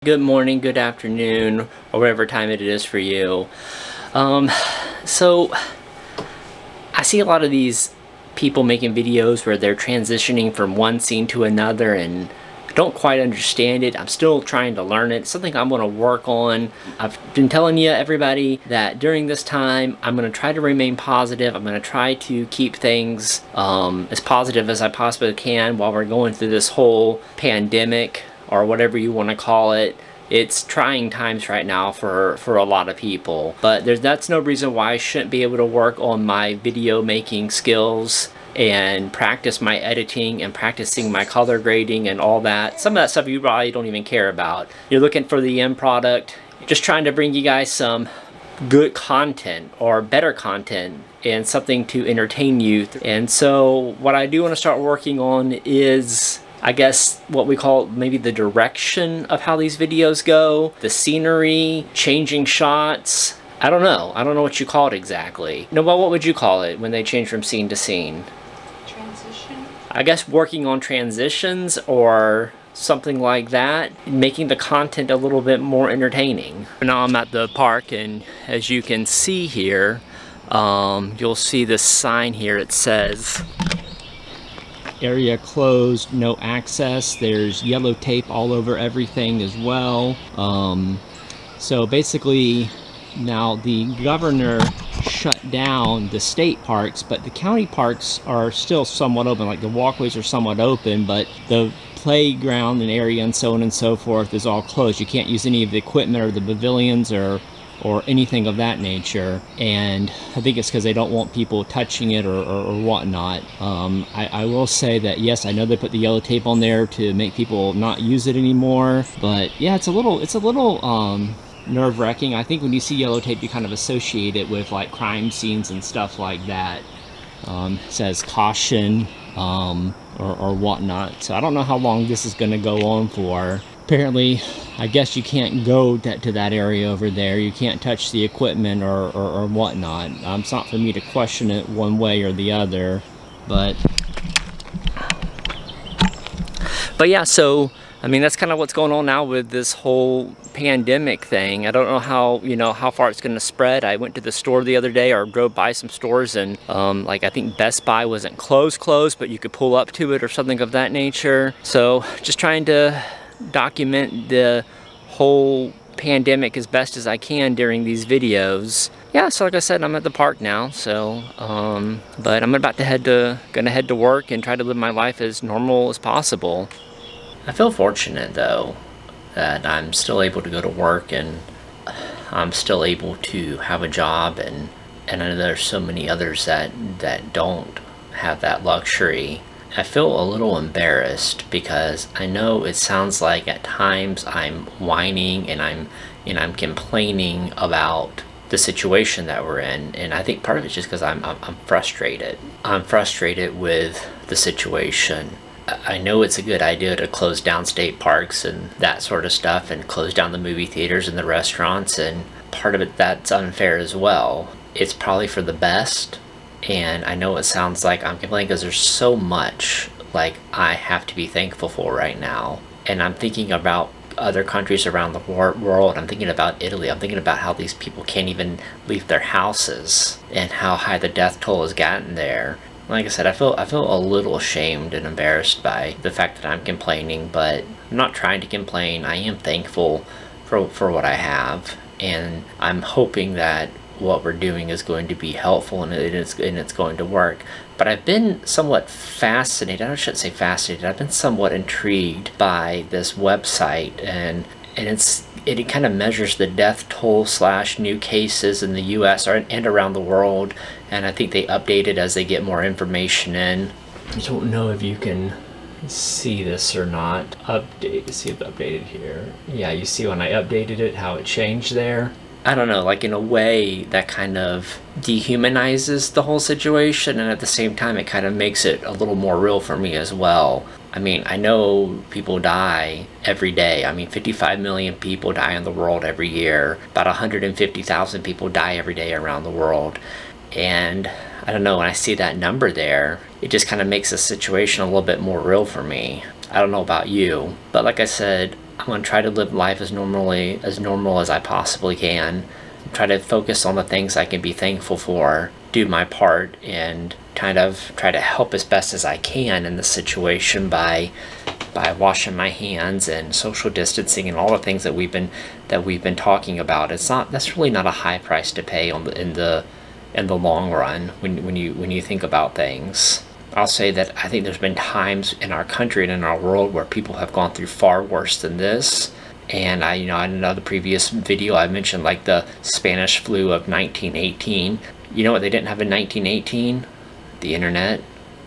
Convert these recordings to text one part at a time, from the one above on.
Good morning, good afternoon, or whatever time it is for you. So I see a lot of these people making videos where they're transitioning from one scene to another, and I don't quite understand it. I'm still trying to learn it. It's something I'm going to work on. I've been telling you, everybody, that during this time I'm going to try to remain positive. I'm going to try to keep things as positive as I possibly can while we're going through this whole pandemic, or whatever you want to call it. It's trying times right now for a lot of people, but that's no reason why I shouldn't be able to work on my video making skills and practice my editing and practicing my color grading and all that. Some of that stuff you probably don't even care about. You're looking for the end product, just trying to bring you guys some good content or better content and something to entertain you. And so what I do want to start working on is, I guess, what we call maybe the direction of how these videos go, the scenery, changing shots. I don't know what you call it exactly. No, but what would you call it when they change from scene to scene? Transition? I guess working on transitions or something like that, making the content a little bit more entertaining. Now I'm at the park, and as you can see here, you'll see this sign here. It says area closed, no access. There's yellow tape all over everything as well. So basically now the governor shut down the state parks, but the county parks are still somewhat open. Like the walkways are somewhat open, but the playground and area and so on and so forth is all closed. You can't use any of the equipment or the pavilions or anything of that nature, and I think it's because they don't want people touching it or whatnot. I will say that yes, I know they put the yellow tape on there to make people not use it anymore, but yeah, it's a little nerve-wracking. I think when you see yellow tape, you kind of associate it with like crime scenes and stuff like that. It says caution or whatnot. So I don't know how long this is going to go on for. Apparently, I guess you can't go to that area over there. You can't touch the equipment or whatnot. It's not for me to question it one way or the other, but yeah, so I mean, that's kind of what's going on now with this whole pandemic thing. I don't know how far it's going to spread. I went to the store the other day, or drove by some stores, and like I think Best Buy wasn't closed, but you could pull up to it or something of that nature. So just trying to document the whole pandemic as best as I can during these videos. Yeah, so like I said, I'm at the park now, so but I'm about to gonna head to work and try to live my life as normal as possible. I feel fortunate though that I'm still able to go to work, and I'm still able to have a job, and I know there's so many others that don't have that luxury. I feel a little embarrassed because I know it sounds like at times I'm whining and I'm complaining about the situation that we're in, and I think part of it's just because I'm frustrated. I'm frustrated with the situation. I know it's a good idea to close down state parks and that sort of stuff, and close down the movie theaters and the restaurants, and part of it that's unfair as well. It's probably for the best. And I know it sounds like I'm complaining because there's so much like I have to be thankful for right now. And I'm thinking about other countries around the world. I'm thinking about Italy. I'm thinking about how these people can't even leave their houses and how high the death toll has gotten there. Like I said, I feel a little ashamed and embarrassed by the fact that I'm complaining, but I'm not trying to complain. I am thankful for what I have, and I'm hoping that what we're doing is going to be helpful and it's going to work. But I've been somewhat fascinated, I shouldn't say fascinated, I've been somewhat intrigued by this website, and it kind of measures the death toll / new cases in the US and around the world, and I think they update it as they get more information in. I don't know if you can see this or not. Update, see if updated here. Yeah, you see when I updated it how it changed there. I don't know, like in a way that kind of dehumanizes the whole situation, and at the same time it kind of makes it a little more real for me as well. I mean, I know people die every day. I mean, 55 million people die in the world every year. About 150,000 people die every day around the world. And I don't know, when I see that number there, it just kind of makes the situation a little bit more real for me. I don't know about you, but like I said, I'm gonna try to live life as normal as I possibly can. Try to focus on the things I can be thankful for, do my part, and kind of try to help as best as I can in the situation by washing my hands and social distancing and all the things that we've been talking about. That's really not a high price to pay in the long run when you think about things. I'll say that I think there's been times in our country and in our world where people have gone through far worse than this. And in another previous video I mentioned like the Spanish flu of 1918. You know what they didn't have in 1918? The internet.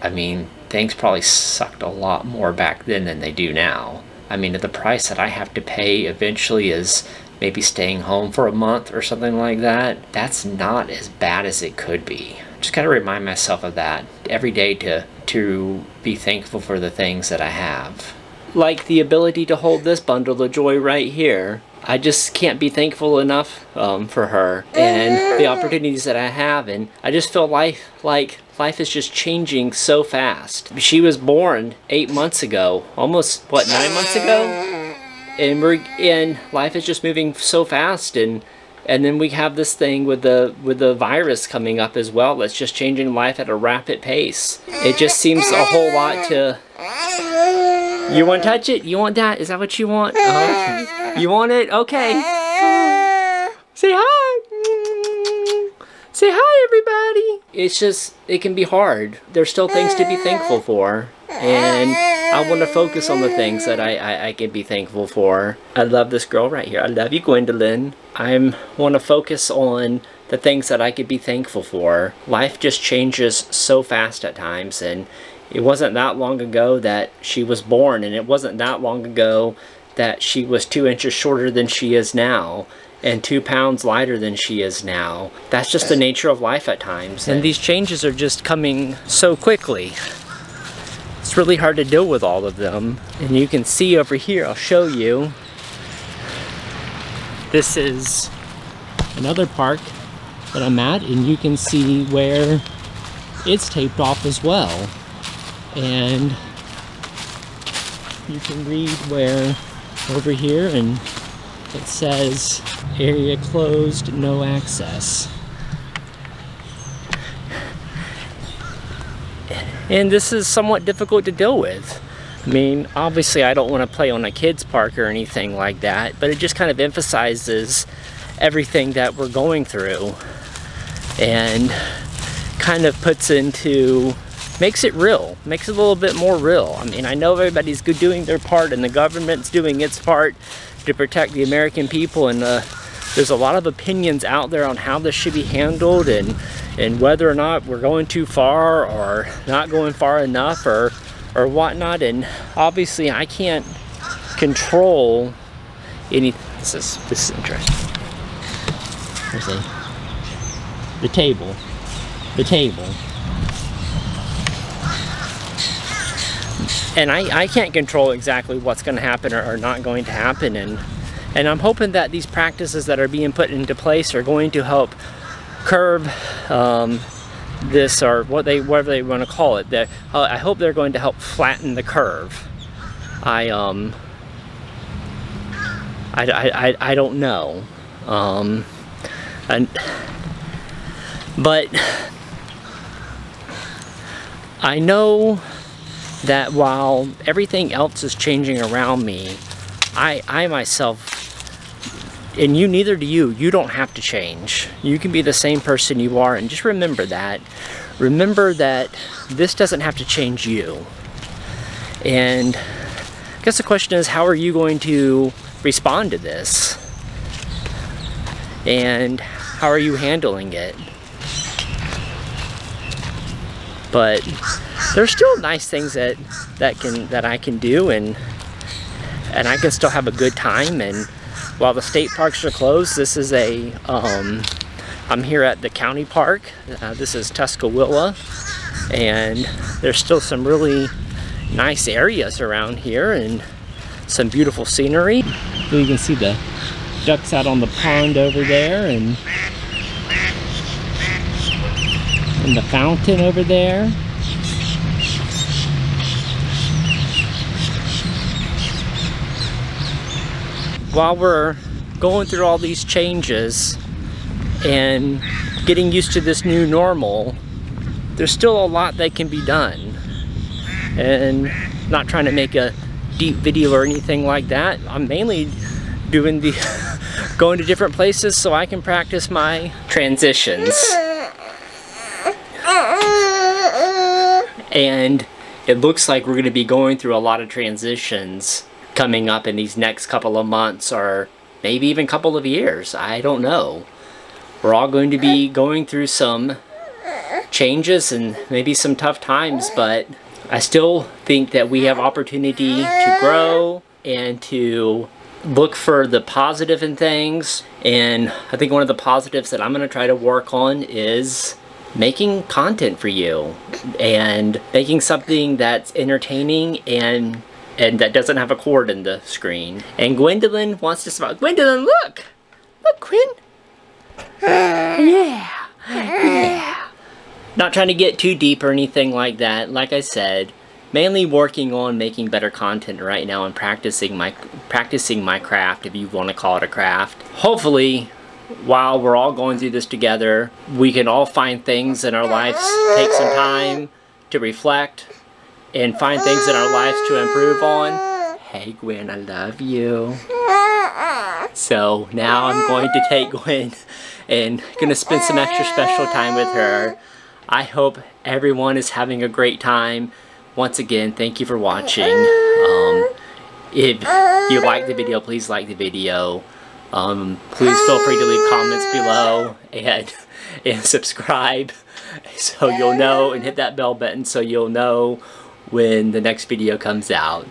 I mean, things probably sucked a lot more back then than they do now. I mean, the price that I have to pay eventually is maybe staying home for a month or something like that. That's not as bad as it could be. Just gotta remind myself of that every day to be thankful for the things that I have. Like the ability to hold this bundle of joy right here. I just can't be thankful enough for her and the opportunities that I have, and I just feel life is just changing so fast. She was born 8 months ago, almost what, 9 months ago, and life is just moving so fast, and then we have this thing with the virus coming up as well. That's just changing life at a rapid pace. It just seems a whole lot to. You want to touch it? You want that? Is that what you want? You want it? Okay. Say hi. Say hi, everybody. It's just, it can be hard. There's still things to be thankful for. And I want to focus on the things that I can be thankful for. I love this girl right here. I love you, Gwendolyn. I want to focus on the things that I could be thankful for. Life just changes so fast at times, and it wasn't that long ago that she was born, and it wasn't that long ago that she was 2 inches shorter than she is now, and 2 pounds lighter than she is now. That's just the nature of life at times, and these changes are just coming so quickly. It's really hard to deal with all of them. And you can see over here, I'll show you. This is another park that I'm at, and you can see where it's taped off as well. And you can read where over here, and it says area closed, no access. And this is somewhat difficult to deal with. I mean, obviously I don't want to play on a kid's park or anything like that, but it just kind of emphasizes everything that we're going through and kind of makes it real, makes it a little bit more real. I mean, I know everybody's doing their part and the government's doing its part to protect the American people, and there's a lot of opinions out there on how this should be handled and whether or not we're going too far or not going far enough or whatnot. And obviously I can't control any. This is interesting. Let's see. The table. And I can't control exactly what's going to happen or not going to happen, and I'm hoping that these practices that are being put into place are going to help curb this, or whatever they want to call it. I hope they're going to help flatten the curve. I don't know, but I know that while everything else is changing around me, I myself, and neither do you, you don't have to change. You can be the same person you are, and just remember that. Remember that this doesn't have to change you. And I guess the question is, how are you going to respond to this? And how are you handling it? But there's still nice things that I can do, and I can still have a good time. And while the state parks are closed, this is I'm here at the county park. This is Tuscaloosa, and there's still some really nice areas around here and some beautiful scenery. So you can see the ducks out on the pond over there, and the fountain over there. while we're going through all these changes and getting used to this new normal, there's still a lot that can be done. And not trying to make a deep video or anything like that. I'm mainly doing the going to different places so I can practice my transitions. And it looks like we're going to be going through a lot of transitions coming up in these next couple of months, or maybe even couple of years. I don't know. We're all going to be going through some changes and maybe some tough times, but I still think that we have opportunity to grow and to look for the positive in things. And I think one of the positives that I'm going to try to work on is making content for you and making something that's entertaining and that doesn't have a cord in the screen. And Gwendolyn wants to smile. Gwendolyn, look! Look, Gwen! Yeah! Yeah! Not trying to get too deep or anything like that. Like I said, mainly working on making better content right now and practicing my craft, if you want to call it a craft. Hopefully, while we're all going through this together, we can all find things in our lives, take some time to reflect, and find things in our lives to improve on. Hey Gwen, I love you. So now I'm going to take Gwen and gonna spend some extra special time with her. I hope everyone is having a great time. Once again, thank you for watching. If you like the video, please like the video. Please feel free to leave comments below and subscribe so you'll know, and hit that bell button so you'll know when the next video comes out.